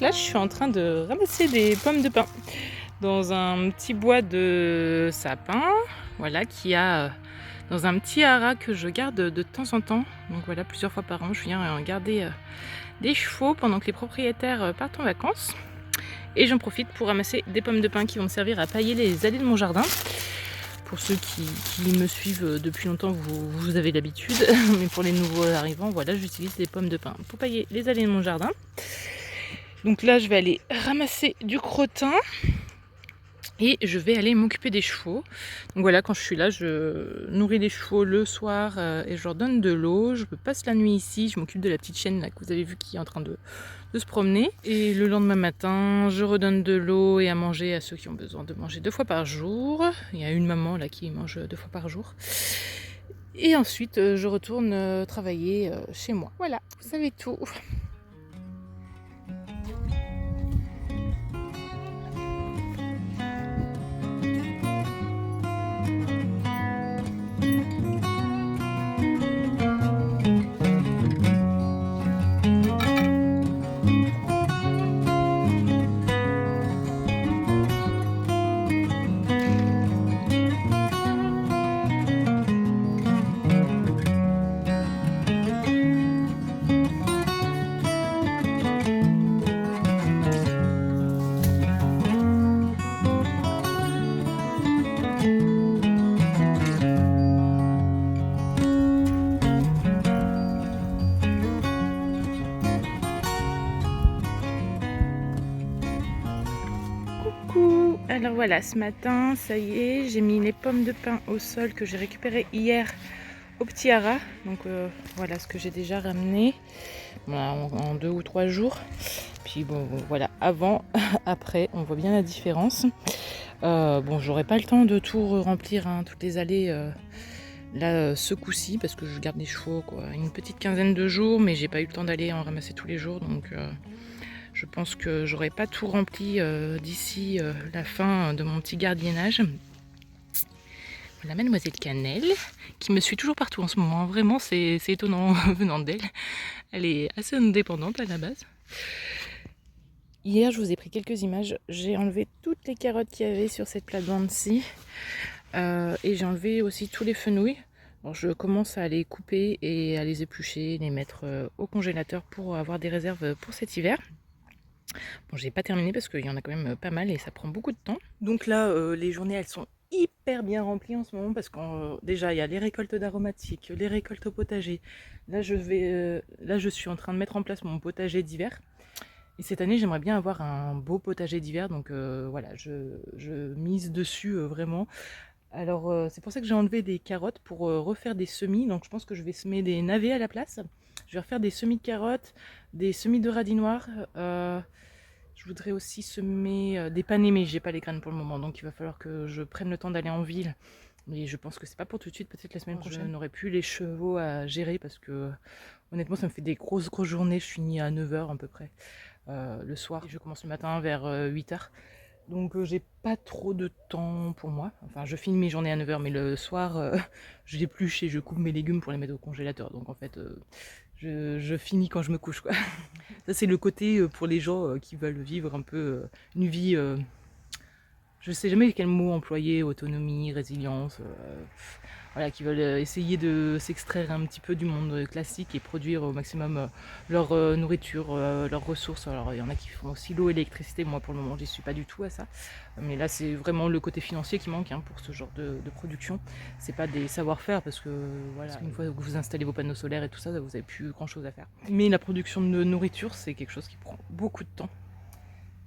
là, je suis en train de ramasser des pommes de pin dans un petit bois de sapin, voilà, qui a dans un petit haras que je garde de temps en temps. Donc voilà, plusieurs fois par an, je viens garder des chevaux pendant que les propriétaires partent en vacances. Et j'en profite pour ramasser des pommes de pin qui vont me servir à pailler les allées de mon jardin. Pour ceux qui me suivent depuis longtemps, vous avez l'habitude. Mais pour les nouveaux arrivants, voilà, j'utilise des pommes de pin pour pailler les allées de mon jardin. Donc là, je vais aller ramasser du crottin et je vais aller m'occuper des chevaux. Donc voilà, quand je suis là, je nourris les chevaux le soir et je leur donne de l'eau. Je passe la nuit ici, je m'occupe de la petite chienne là, que vous avez vu qui est en train de se promener. Et le lendemain matin, je redonne de l'eau et à manger à ceux qui ont besoin de manger 2 fois par jour. Il y a une maman là qui mange 2 fois par jour. Et ensuite, je retourne travailler chez moi. Voilà, vous savez tout. Coucou. Alors voilà, ce matin, ça y est, j'ai mis les pommes de pin au sol que j'ai récupérées hier au petit haras. Donc voilà ce que j'ai déjà ramené voilà, en 2 ou 3 jours. Puis bon, voilà, avant, après, on voit bien la différence. Bon, j'aurai pas le temps de tout remplir, hein, toutes les allées là ce coup-ci, parce que je garde des chevaux quoi, une petite quinzaine de jours, mais j'ai pas eu le temps d'aller en ramasser tous les jours, donc je pense que j'aurai pas tout rempli d'ici la fin de mon petit gardiennage. Voilà Mademoiselle Cannelle, qui me suit toujours partout en ce moment. Vraiment, c'est étonnant venant d'elle. Elle est assez indépendante à la base. Hier, je vous ai pris quelques images. J'ai enlevé toutes les carottes qu'il y avait sur cette plate-bande-ci. Et j'ai enlevé aussi tous les fenouils. Bon, je commence à les couper et à les éplucher, les mettre au congélateur pour avoir des réserves pour cet hiver. Bon, j'ai pas terminé parce qu'il y en a quand même pas mal et ça prend beaucoup de temps. Donc là, les journées, elles sont hyper bien remplies en ce moment parce que déjà, il y a les récoltes d'aromatiques, les récoltes au potager. Là, je suis en train de mettre en place mon potager d'hiver. Et cette année, j'aimerais bien avoir un beau potager d'hiver. Donc voilà, je mise dessus vraiment. Alors, c'est pour ça que j'ai enlevé des carottes pour refaire des semis. Donc je pense que je vais semer des navets à la place. Je vais refaire des semis de carottes, des semis de radis noirs. Je voudrais aussi semer des panais, mais j'ai pas les graines pour le moment, donc il va falloir que je prenne le temps d'aller en ville. Mais je pense que c'est pas pour tout de suite, peut-être la semaine prochaine. Je n'aurai plus les chevaux à gérer parce que honnêtement, ça me fait des grosses journées. Je finis à 9h à peu près le soir. Et je commence le matin vers 8h. Donc j'ai pas trop de temps pour moi. Enfin, je finis mes journées à 9h, mais le soir, je l'épluche et je coupe mes légumes pour les mettre au congélateur. Donc en fait, je finis quand je me couche, quoi. Ça, c'est le côté pour les gens qui veulent vivre un peu une vie... je sais jamais quel mot employer, autonomie, résilience... voilà, qui veulent essayer de s'extraire un petit peu du monde classique et produire au maximum leur nourriture, leurs ressources. Alors il y en a qui font aussi l'eau et l'électricité, moi pour le moment j'y suis pas du tout à ça. Mais là c'est vraiment le côté financier qui manque hein, pour ce genre de production. C'est pas des savoir-faire parce que voilà, parce qu'une fois que vous installez vos panneaux solaires et tout ça, vous avez plus grand chose à faire. Mais la production de nourriture c'est quelque chose qui prend beaucoup de temps.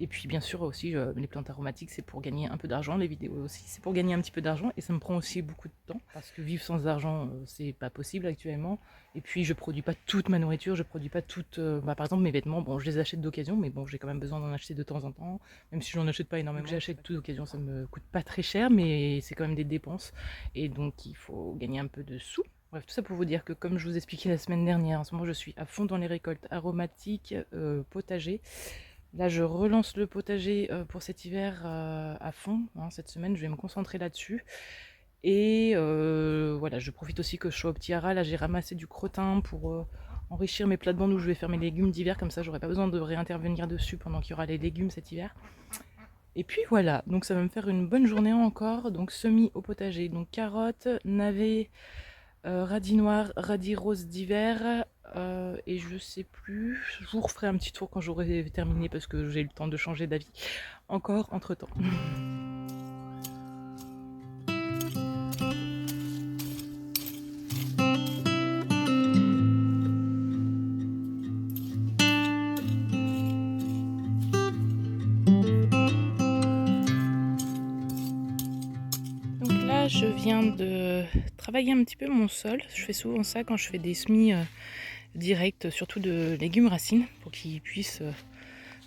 Et puis bien sûr aussi les plantes aromatiques c'est pour gagner un peu d'argent, les vidéos aussi c'est pour gagner un petit peu d'argent et ça me prend aussi beaucoup de temps parce que vivre sans argent c'est pas possible actuellement. Et puis je produis pas toute ma nourriture, je produis pas toute, par exemple mes vêtements, bon je les achète d'occasion mais bon j'ai quand même besoin d'en acheter de temps en temps, même si j'en achète pas énormément. J'achète tout d'occasion, ça me coûte pas très cher mais c'est quand même des dépenses et donc il faut gagner un peu de sous. Bref, tout ça pour vous dire que comme je vous expliquais la semaine dernière, en ce moment je suis à fond dans les récoltes aromatiques, potager. Là, je relance le potager pour cet hiver à fond. Hein, cette semaine, je vais me concentrer là-dessus. Et voilà, je profite aussi que je sois au petit haras. Là, j'ai ramassé du crottin pour enrichir mes plates-bandes où je vais faire mes légumes d'hiver, comme ça j'aurai pas besoin de réintervenir dessus pendant qu'il y aura les légumes cet hiver. Et puis voilà, donc ça va me faire une bonne journée encore. Donc semis au potager, donc carottes, navets, radis noirs, radis roses d'hiver, et je sais plus, je vous referai un petit tour quand j'aurai terminé parce que j'ai eu le temps de changer d'avis encore entre temps. Je viens de travailler un petit peu mon sol. Je fais souvent ça quand je fais des semis directs, surtout de légumes racines, pour qu'ils puissent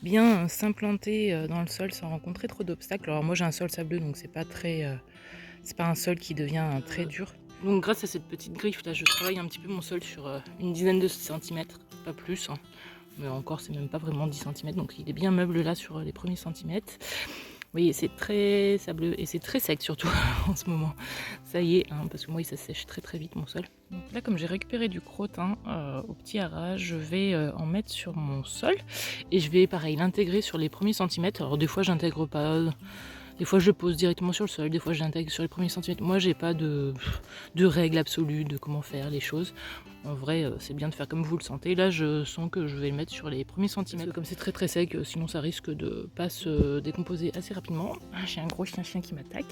bien s'implanter dans le sol sans rencontrer trop d'obstacles. Alors moi j'ai un sol sableux, donc c'est pas un sol qui devient très dur. Donc grâce à cette petite griffe là, je travaille un petit peu mon sol sur une dizaine de centimètres, pas plus. Hein. Mais encore c'est même pas vraiment 10 cm, donc il est bien meuble là sur les premiers centimètres. Vous voyez, c'est très sableux et c'est très sec surtout en ce moment. Ça y est, hein, parce que moi, ça sèche très très vite mon sol. Donc là, comme j'ai récupéré du crottin au petit haras, je vais en mettre sur mon sol. Et je vais, pareil, l'intégrer sur les premiers centimètres. Alors des fois, j'intègre pas... Des fois, je le pose directement sur le sol. Des fois, je l'intègre sur les premiers centimètres. Moi, j'ai pas de règle absolue de comment faire les choses. En vrai, c'est bien de faire comme vous le sentez. Là, je sens que je vais le mettre sur les premiers centimètres. Parce que comme c'est très très sec, sinon ça risque de pas se décomposer assez rapidement. J'ai un gros chien qui m'attaque.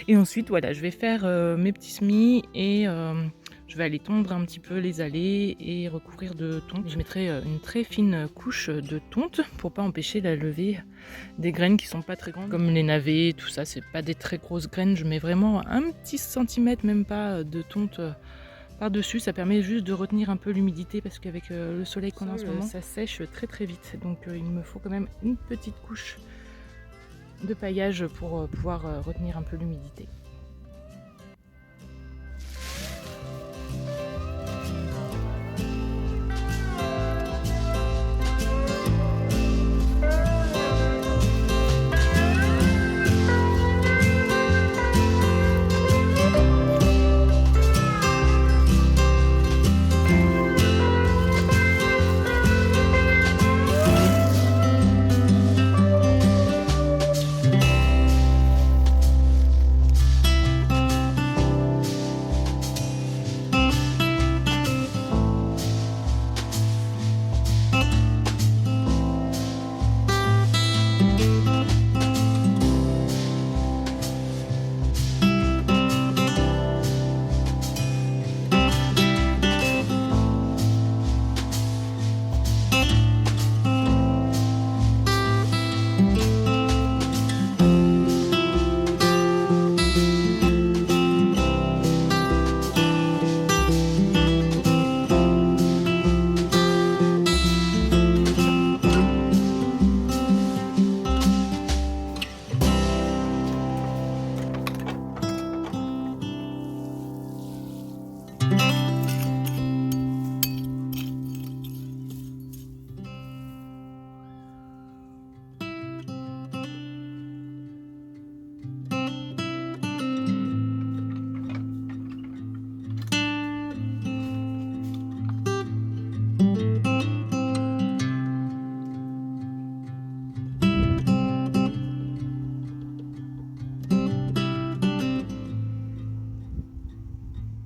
Et ensuite, voilà, je vais faire mes petits semis et je vais aller tondre un petit peu les allées et recouvrir de tonte. Je mettrai une très fine couche de tonte pour pas empêcher la levée des graines qui sont pas très grandes. Comme les navets, tout ça, c'est pas des très grosses graines. Je mets vraiment un petit centimètre, même pas, de tonte par-dessus. Ça permet juste de retenir un peu l'humidité parce qu'avec le soleil qu'on a en ce moment, ça sèche très très vite. Donc il me faut quand même une petite couche de paillage pour pouvoir retenir un peu l'humidité.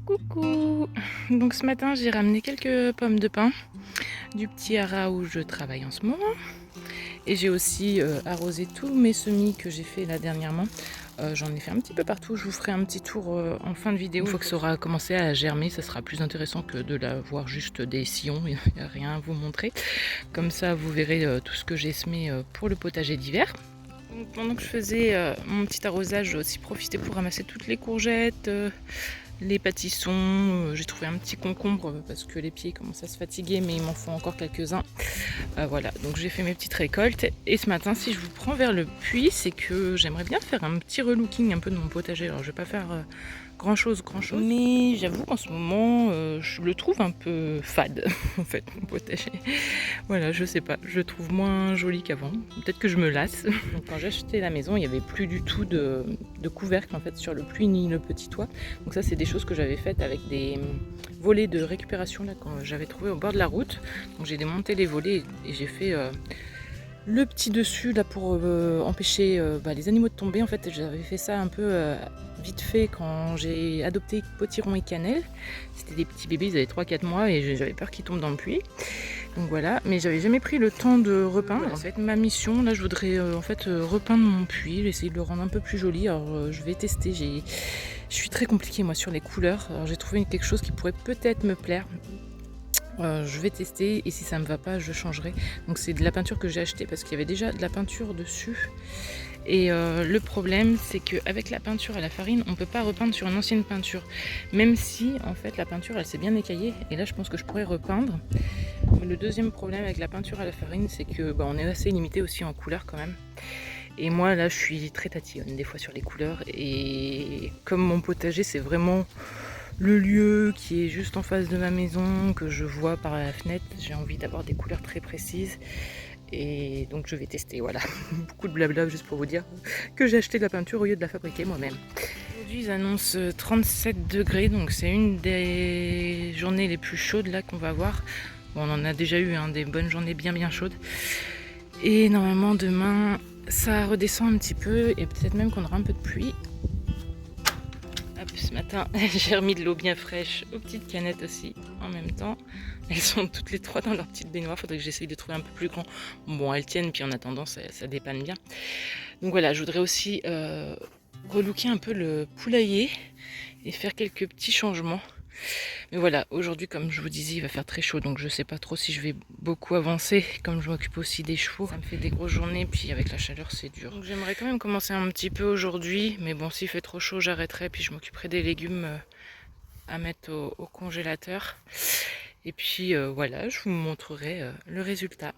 Coucou! Donc ce matin j'ai ramené quelques pommes de pin du petit haras où je travaille en ce moment. Et j'ai aussi arrosé tous mes semis que j'ai fait là dernièrement. J'en ai fait un petit peu partout, je vous ferai un petit tour en fin de vidéo. Une fois que ça aura commencé à germer, ça sera plus intéressant que de la voir juste des sillons, il n'y a rien à vous montrer. Comme ça vous verrez tout ce que j'ai semé pour le potager d'hiver. Pendant que je faisais mon petit arrosage, j'ai aussi profité pour ramasser toutes les courgettes, les pâtissons. J'ai trouvé un petit concombre parce que les pieds commencent à se fatiguer, mais il m'en faut encore quelques-uns. Voilà, donc j'ai fait mes petites récoltes. Et ce matin, si je vous prends vers le puits, c'est que j'aimerais bien faire un petit relooking un peu de mon potager. Alors je vais pas faire grand chose. Mais j'avoue qu'en ce moment, je le trouve un peu fade, en fait, mon potager. Voilà, je sais pas, je le trouve moins joli qu'avant. Peut-être que je me lasse. Donc, quand j'ai acheté la maison, il n'y avait plus du tout de couvercle en fait sur le puits ni le petit toit. Donc ça, c'est des choses que j'avais faites avec des volets de récupération là quand j'avais trouvé au bord de la route. Donc j'ai démonté les volets et j'ai fait le petit dessus là pour empêcher les animaux de tomber. En fait, j'avais fait ça un peu vite fait quand j'ai adopté Potiron et Cannelle. C'était des petits bébés, ils avaient 3-4 mois et j'avais peur qu'ils tombent dans le puits. Donc voilà, mais j'avais jamais pris le temps de repeindre. Voilà, ça va être ma mission. Là, je voudrais repeindre mon puits, essayer de le rendre un peu plus joli. Alors je vais tester. Je suis très compliquée moi sur les couleurs. Alors j'ai trouvé quelque chose qui pourrait peut-être me plaire. Je vais tester et si ça me va pas, je changerai. Donc c'est de la peinture que j'ai achetée parce qu'il y avait déjà de la peinture dessus. Et le problème, c'est qu'avec la peinture à la farine, on ne peut pas repeindre sur une ancienne peinture. Même si, en fait, la peinture, elle s'est bien écaillée. Et là, je pense que je pourrais repeindre. Le deuxième problème avec la peinture à la farine, c'est que on est assez limité aussi en couleurs quand même. Et moi, là, je suis très tatillonne des fois sur les couleurs. Et comme mon potager, c'est vraiment le lieu qui est juste en face de ma maison, que je vois par la fenêtre, j'ai envie d'avoir des couleurs très précises. Et donc je vais tester, voilà. Beaucoup de blabla juste pour vous dire que j'ai acheté de la peinture au lieu de la fabriquer moi-même. Aujourd'hui ils annoncent 37 degrés, donc c'est une des journées les plus chaudes là qu'on va avoir. Bon, on en a déjà eu des bonnes journées bien chaudes. Et normalement demain ça redescend un petit peu et peut-être même qu'on aura un peu de pluie. Hop, ce matin j'ai remis de l'eau bien fraîche aux petites canettes aussi en même temps. Elles sont toutes les trois dans leur petite baignoire, faudrait que j'essaye de trouver un peu plus grand. Bon, elles tiennent, puis en attendant, ça dépanne bien. Donc voilà, je voudrais aussi relooker un peu le poulailler et faire quelques petits changements. Mais voilà, aujourd'hui, comme je vous disais, il va faire très chaud, donc je sais pas trop si je vais beaucoup avancer. Comme je m'occupe aussi des chevaux, ça me fait des grosses journées, puis avec la chaleur, c'est dur. Donc j'aimerais quand même commencer un petit peu aujourd'hui, mais bon, s'il fait trop chaud, j'arrêterai, puis je m'occuperai des légumes à mettre au congélateur. Et puis voilà, je vous montrerai le résultat.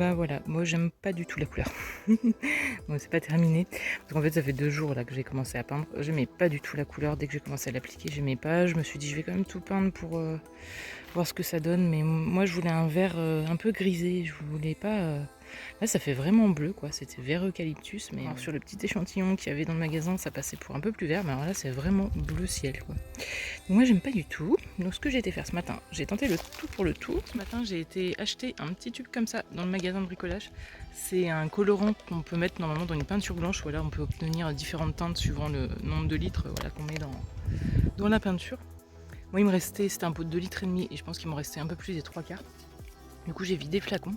Bah voilà, moi j'aime pas du tout la couleur. Bon, c'est pas terminé. Parce qu'en fait, ça fait 2 jours là que j'ai commencé à peindre. J'aimais pas du tout la couleur. Dès que j'ai commencé à l'appliquer, j'aimais pas. Je me suis dit, je vais quand même tout peindre pour voir ce que ça donne. Mais moi, je voulais un vert un peu grisé. Je voulais pas. Là, ça fait vraiment bleu, quoi. C'était vert eucalyptus. Mais alors, sur le petit échantillon qu'il y avait dans le magasin, ça passait pour un peu plus vert. Mais alors là, c'est vraiment bleu ciel, quoi. Donc moi, j'aime pas du tout. Donc, ce que j'ai été faire ce matin, j'ai tenté le tout pour le tout. Ce matin, j'ai été acheter un petit tube comme ça dans le magasin de bricolage. C'est un colorant qu'on peut mettre normalement dans une peinture blanche. Voilà, on peut obtenir différentes teintes suivant le nombre de litres voilà, qu'on met dans la peinture. Moi, il me restait, c'était un pot de 2,5 litres et je pense qu'il m'en restait un peu plus des 3/4. Du coup, j'ai vidé le flacon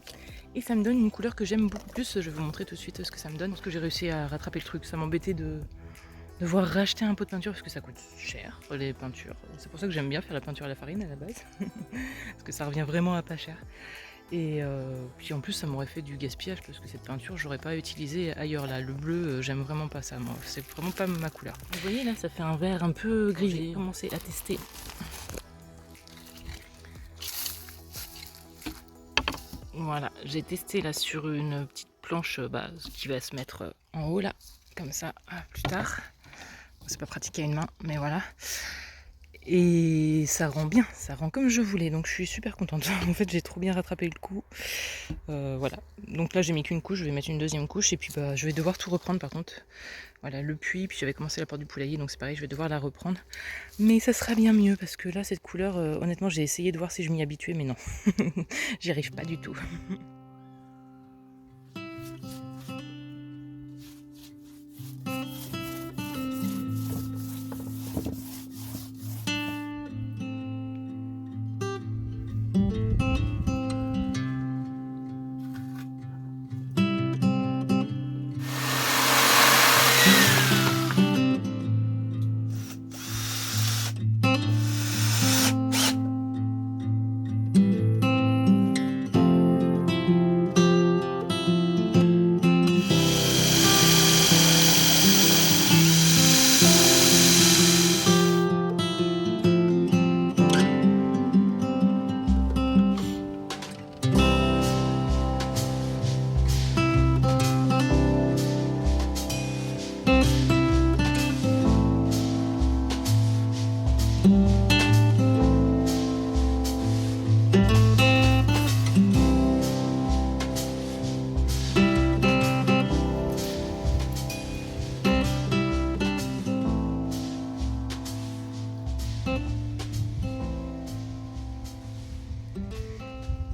et ça me donne une couleur que j'aime beaucoup plus. Je vais vous montrer tout de suite ce que ça me donne. Parce que j'ai réussi à rattraper le truc. Ça m'embêtait de devoir racheter un pot de peinture parce que ça coûte cher, les peintures. C'est pour ça que j'aime bien faire la peinture à la farine à la base. Parce que ça revient vraiment à pas cher. Et puis en plus, ça m'aurait fait du gaspillage parce que cette peinture, j'aurais pas utilisé ailleurs. Là, le bleu, j'aime vraiment pas ça. Moi, c'est vraiment pas ma couleur. Vous voyez là, ça fait un vert un peu grisé. J'ai commencé à tester. Voilà, j'ai testé là sur une petite planche qui va se mettre en haut là, comme ça, plus tard. C'est pas pratique à une main, mais voilà. Et ça rend bien, ça rend comme je voulais, donc je suis super contente. En fait, j'ai trop bien rattrapé le coup. Voilà, donc là j'ai mis qu'une couche, je vais mettre une deuxième couche et puis je vais devoir tout reprendre par contre. Voilà, le puits, puis j'avais commencé la porte du poulailler, donc c'est pareil, je vais devoir la reprendre. Mais ça sera bien mieux parce que là, cette couleur, honnêtement, j'ai essayé de voir si je m'y habituais, mais non, j'y arrive pas du tout.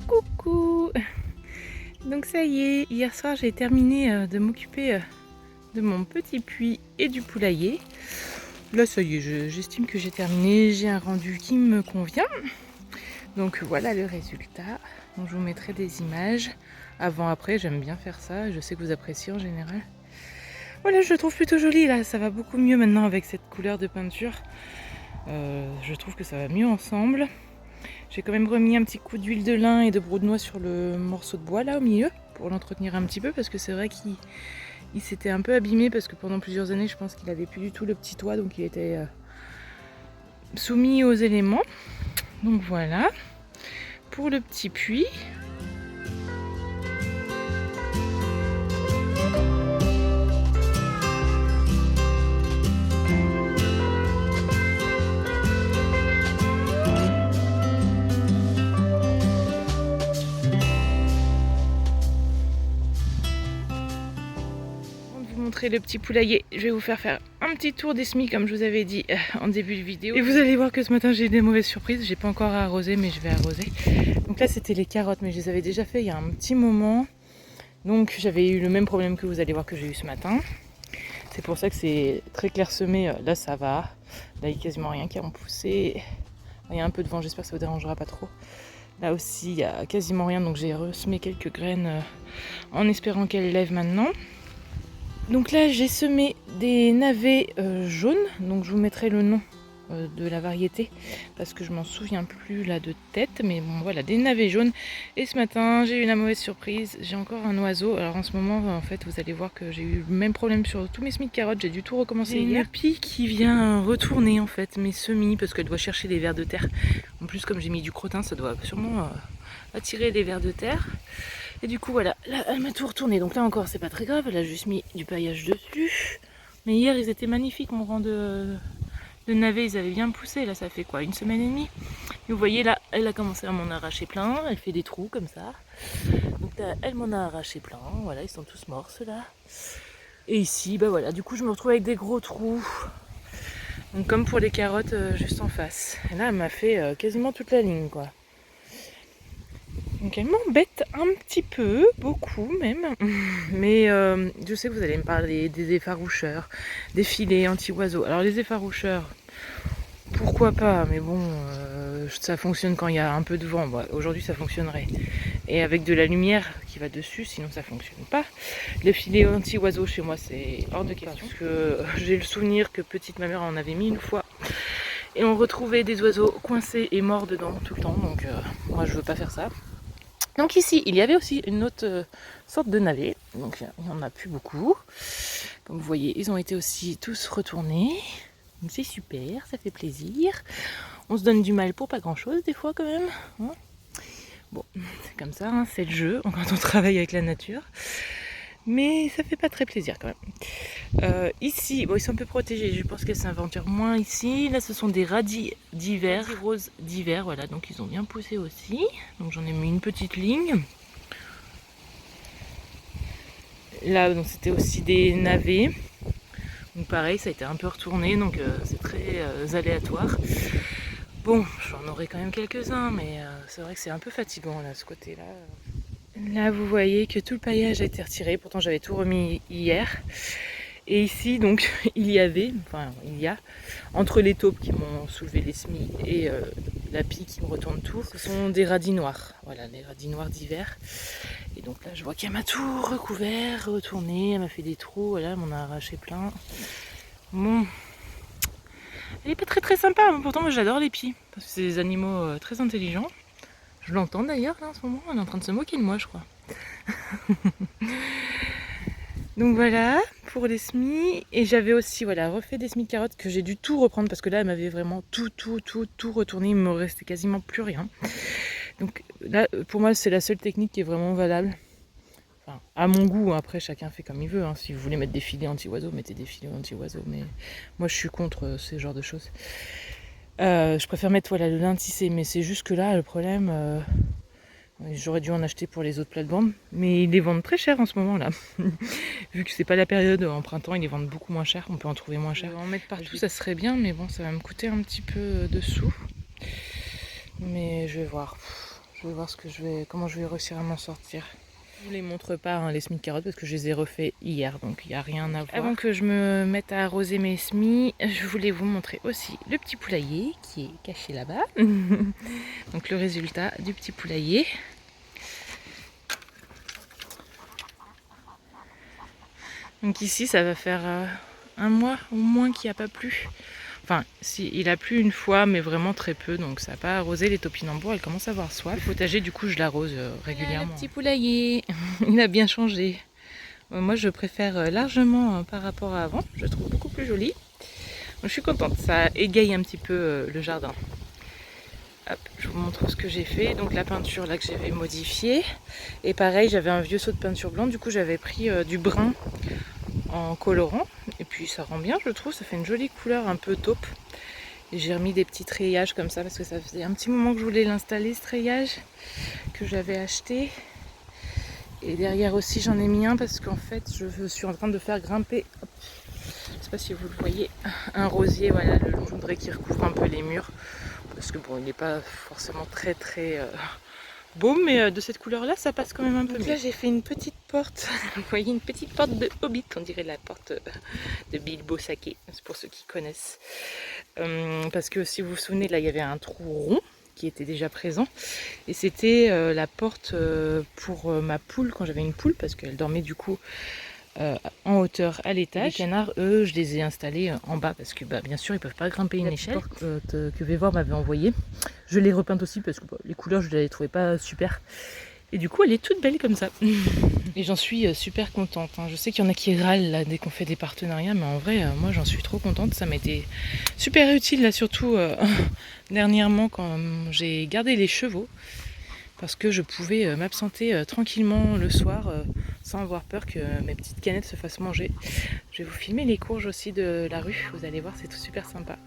Coucou! Donc ça y est, hier soir j'ai terminé de m'occuper de mon petit puits et du poulailler. Là ça y est, j'estime que j'ai terminé, j'ai un rendu qui me convient. Donc voilà le résultat. Donc, je vous mettrai des images. Avant, après, j'aime bien faire ça, je sais que vous appréciez en général. Voilà, je le trouve plutôt joli là, ça va beaucoup mieux maintenant avec cette couleur de peinture. Je trouve que ça va mieux ensemble. J'ai quand même remis un petit coup d'huile de lin et de brou de noix sur le morceau de bois là au milieu pour l'entretenir un petit peu parce que c'est vrai qu'il s'était un peu abîmé parce que pendant plusieurs années je pense qu'il avait plus du tout le petit toit donc il était soumis aux éléments. Donc voilà pour le petit puits. Le petit poulailler, je vais vous faire un petit tour des semis comme je vous avais dit en début de vidéo et vous allez voir que ce matin j'ai eu des mauvaises surprises. J'ai pas encore arrosé mais je vais arroser. Donc là c'était les carottes mais je les avais déjà fait il y a un petit moment, donc j'avais eu le même problème que vous allez voir que j'ai eu ce matin. C'est pour ça que c'est très clairsemé. Là ça va, là il n'y a quasiment rien qui a poussé. Il y a un peu de vent, j'espère que ça vous dérangera pas trop. Là aussi il n'y a quasiment rien, donc j'ai ressemé quelques graines en espérant qu'elles lèvent maintenant. Donc là j'ai semé des navets jaunes, donc je vous mettrai le nom de la variété parce que je m'en souviens plus là de tête, mais bon voilà, des navets jaunes. Et ce matin j'ai eu la mauvaise surprise, j'ai encore un oiseau. Alors en ce moment en fait vous allez voir que j'ai eu le même problème sur tous mes semis de carottes, j'ai dû tout recommencer hier. Une pie qui vient retourner en fait mes semis parce qu'elle doit chercher des vers de terre. En plus comme j'ai mis du crottin ça doit sûrement attirer des vers de terre. Et du coup voilà, là elle m'a tout retourné. Donc là encore c'est pas très grave, elle a juste mis du paillage dessus. Mais hier ils étaient magnifiques, mon rang de navets, ils avaient bien poussé. Là ça fait quoi, 1 semaine et demie. Et vous voyez là, elle a commencé à m'en arracher plein, elle fait des trous comme ça. Donc là elle m'en a arraché plein, voilà, ils sont tous morts ceux-là. Et ici, bah voilà, du coup je me retrouve avec des gros trous. Donc comme pour les carottes juste en face. Et là elle m'a fait quasiment toute la ligne quoi. Donc elle m'embête un petit peu, beaucoup même. Mais je sais que vous allez me parler des effaroucheurs, des filets anti-oiseaux. Alors les effaroucheurs, pourquoi pas, mais bon, ça fonctionne quand il y a un peu de vent. Bon, aujourd'hui ça fonctionnerait. Et avec de la lumière qui va dessus, sinon ça fonctionne pas. Le filet anti-oiseau chez moi c'est hors de question. Parce que j'ai le souvenir que petite ma mère en avait mis une fois. Et on retrouvait des oiseaux coincés et morts dedans tout le temps. Donc moi je veux pas faire ça. Donc ici, il y avait aussi une autre sorte de navet, donc il n'y en a plus beaucoup. Comme vous voyez, ils ont été aussi tous retournés. C'est super, ça fait plaisir. On se donne du mal pour pas grand chose des fois quand même. Hein, bon, c'est comme ça, hein, c'est le jeu quand on travaille avec la nature. Mais ça fait pas très plaisir quand même. Ici, bon, ils sont un peu protégés, je pense qu'elles s'aventurent moins ici. Là, ce sont des radis d'hiver, des roses d'hiver, voilà, donc ils ont bien poussé aussi. Donc j'en ai mis une petite ligne. Là, donc c'était aussi des navets. Donc pareil, ça a été un peu retourné, donc c'est très aléatoire. Bon, j'en aurai quand même quelques-uns, mais c'est vrai que c'est un peu fatigant là, ce côté-là. Là, vous voyez que tout le paillage a été retiré. Pourtant, j'avais tout remis hier. Et ici, donc, il y a, entre les taupes qui m'ont soulevé les semis et la pie qui me retourne tout, ce sont des radis noirs. Voilà, les radis noirs d'hiver. Et donc là, je vois qu'elle m'a tout recouvert, retourné. Elle m'a fait des trous. Voilà, elle m'en a arraché plein. Bon. Elle est pas très très sympa. Hein. Pourtant, moi, j'adore les pies. Parce que c'est des animaux très intelligents. Je l'entends d'ailleurs là en ce moment, elle est en train de se moquer de moi je crois. Donc voilà pour les semis. Et j'avais aussi voilà, refait des semis de carottes que j'ai dû tout reprendre parce que là elle m'avait vraiment tout retourné, il me restait quasiment plus rien. Donc là pour moi c'est la seule technique qui est vraiment valable. Enfin, à mon goût, après chacun fait comme il veut. Hein. Si vous voulez mettre des filets anti-oiseaux, mettez des filets anti-oiseaux. Mais moi je suis contre ce genre de choses. Je préfère mettre voilà, le lin tissé, mais c'est juste que là, le problème, j'aurais dû en acheter pour les autres plates-bandes, mais ils les vendent très cher en ce moment là. Vu que c'est pas la période en printemps, ils les vendent beaucoup moins cher, on peut en trouver moins cher. En mettre partout, ça serait bien, mais bon, ça va me coûter un petit peu de sous. Mais je vais voir comment je vais réussir à m'en sortir. Je vous les montre pas hein, les semis de carottes parce que je les ai refaits hier donc il n'y a rien à voir. Avant que je me mette à arroser mes semis, je voulais vous montrer aussi le petit poulailler qui est caché là-bas. Donc le résultat du petit poulailler. Donc ici ça va faire un mois au moins qu'il n'y a pas plu. Enfin, si, il a plu une fois, mais vraiment très peu, donc ça n'a pas arrosé. Les topinambours, elles commencent à avoir soif. Le potager, du coup, je l'arrose régulièrement. Le petit poulailler, il a bien changé. Moi, je préfère largement par rapport à avant. Je le trouve beaucoup plus joli. Donc, je suis contente, ça égaye un petit peu le jardin. Hop, je vous montre ce que j'ai fait. Donc la peinture là que j'avais modifiée. Et pareil, j'avais un vieux seau de peinture blanc. Du coup, j'avais pris du brun en colorant et puis ça rend bien je trouve, ça fait une jolie couleur un peu taupe et j'ai remis des petits treillages comme ça parce que ça faisait un petit moment que je voulais l'installer ce treillage que j'avais acheté et derrière aussi j'en ai mis un parce qu'en fait je suis en train de faire grimper, hop, je sais pas si vous le voyez, un rosier voilà le long, je voudrais qu'il recouvre un peu les murs parce que bon il n'est pas forcément très beau, mais de cette couleur-là, ça passe quand même un peu mieux. Là, j'ai fait une petite porte. Vous voyez, une petite porte de Hobbit. On dirait la porte de Bilbo Saké. C'est pour ceux qui connaissent. Parce que si vous vous souvenez, là, il y avait un trou rond qui était déjà présent. Et c'était la porte pour ma poule, quand j'avais une poule, parce qu'elle dormait du coup en hauteur à l'étage. Les canards, eux, je les ai installés en bas parce que bien sûr ils peuvent pas grimper une échelle. La porte que Vévor m'avait envoyée, je l'ai repeinte aussi parce que les couleurs je les trouvais pas super. Et du coup elle est toute belle comme ça. Et j'en suis super contente. Hein. Je sais qu'il y en a qui râlent là, dès qu'on fait des partenariats, mais en vrai moi j'en suis trop contente. Ça m'a été super utile là surtout dernièrement quand j'ai gardé les chevaux. parce que je pouvais m'absenter tranquillement le soir sans avoir peur que mes petites canettes se fassent manger. Je vais vous filmer les courges aussi de la rue, vous allez voir, c'est tout super sympa.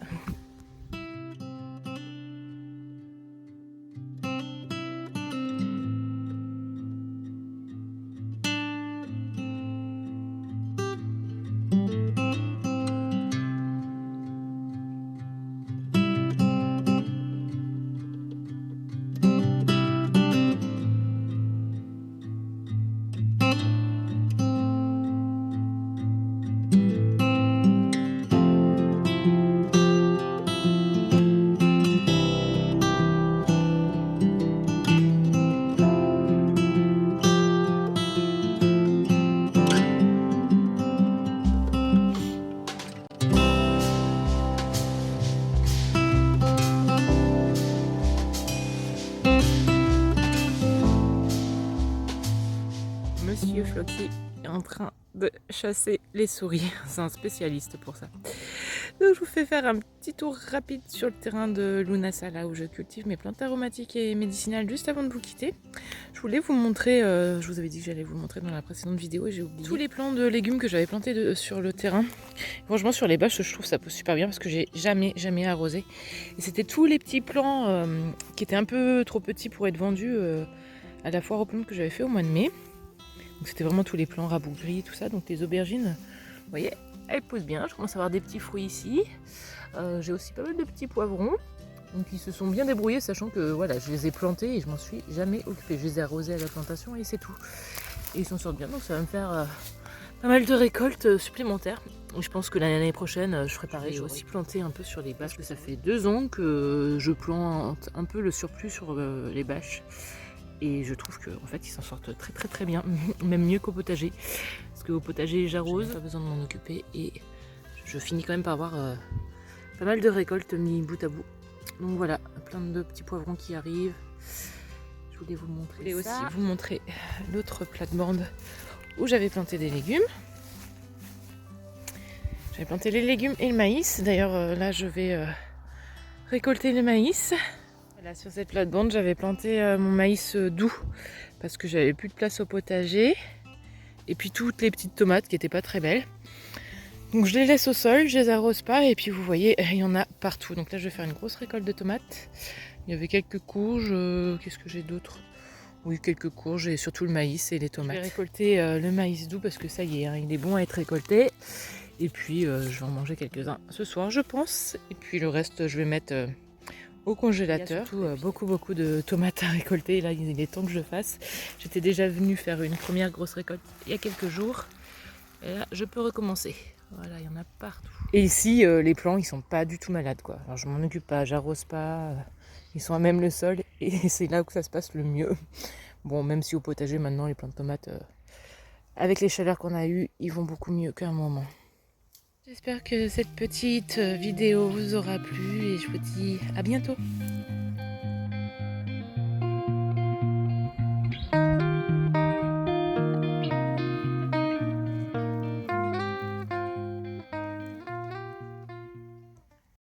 Monsieur Floki est en train de chasser les souris, c'est un spécialiste pour ça. Donc je vous fais faire un petit tour rapide sur le terrain de Lunasala où je cultive mes plantes aromatiques et médicinales juste avant de vous quitter. Je voulais vous montrer, je vous avais dit que j'allais vous montrer dans la précédente vidéo et j'ai oublié tous les plants de légumes que j'avais plantés sur le terrain. Franchement sur les bâches je trouve ça pousse super bien parce que j'ai jamais arrosé. Et c'était tous les petits plants qui étaient un peu trop petits pour être vendus à la foire aux plantes que j'avais fait au mois de mai. Donc c'était vraiment tous les plants rabougris, tout ça. Donc les aubergines, vous voyez, elles poussent bien. Je commence à avoir des petits fruits ici. J'ai aussi pas mal de petits poivrons. Donc ils se sont bien débrouillés, sachant que voilà, je les ai plantés et je m'en suis jamais occupée. Je les ai arrosés à la plantation et c'est tout. Et ils s'en sortent bien, donc ça va me faire pas mal de récoltes supplémentaires. Et je pense que l'année prochaine, je ferai pareil. J'ai aussi planté un peu sur les bâches, parce que ça fait 2 ans que je plante un peu le surplus sur les bâches. Et je trouve qu'en fait ils s'en sortent très bien, même mieux qu'au potager. Parce qu'au potager j'arrose, pas besoin de m'en occuper et je finis quand même par avoir pas mal de récoltes mis bout à bout. Donc voilà, plein de petits poivrons qui arrivent. Je voulais vous montrer ça. Et aussi vous montrer l'autre plate-bande où j'avais planté des légumes. J'avais planté les légumes et le maïs. D'ailleurs là je vais récolter le maïs. Là, sur cette plate-bande, j'avais planté mon maïs doux parce que j'avais plus de place au potager. Et puis toutes les petites tomates qui n'étaient pas très belles. Donc je les laisse au sol, je les arrose pas et puis vous voyez, il y en a partout. Donc là, je vais faire une grosse récolte de tomates. Il y avait quelques courges, qu'est-ce que j'ai d'autre? Oui, quelques courges et surtout le maïs et les tomates. Je vais récolter le maïs doux parce que ça y est, hein, il est bon à être récolté. Et puis je vais en manger quelques-uns ce soir, je pense. Et puis le reste, je vais mettre au congélateur. Il y a surtout beaucoup de tomates à récolter. Là, il est temps que je fasse. J'étais déjà venue faire une première grosse récolte il y a quelques jours. Et là, je peux recommencer. Voilà, il y en a partout. Et ici, les plants, ils sont pas du tout malades, quoi. Alors, je m'en occupe pas, j'arrose pas. Ils sont à même le sol et c'est là où ça se passe le mieux. Bon, même si au potager, maintenant, les plants de tomates, avec les chaleurs qu'on a eues, ils vont beaucoup mieux qu'à un moment. J'espère que cette petite vidéo vous aura plu et je vous dis à bientôt.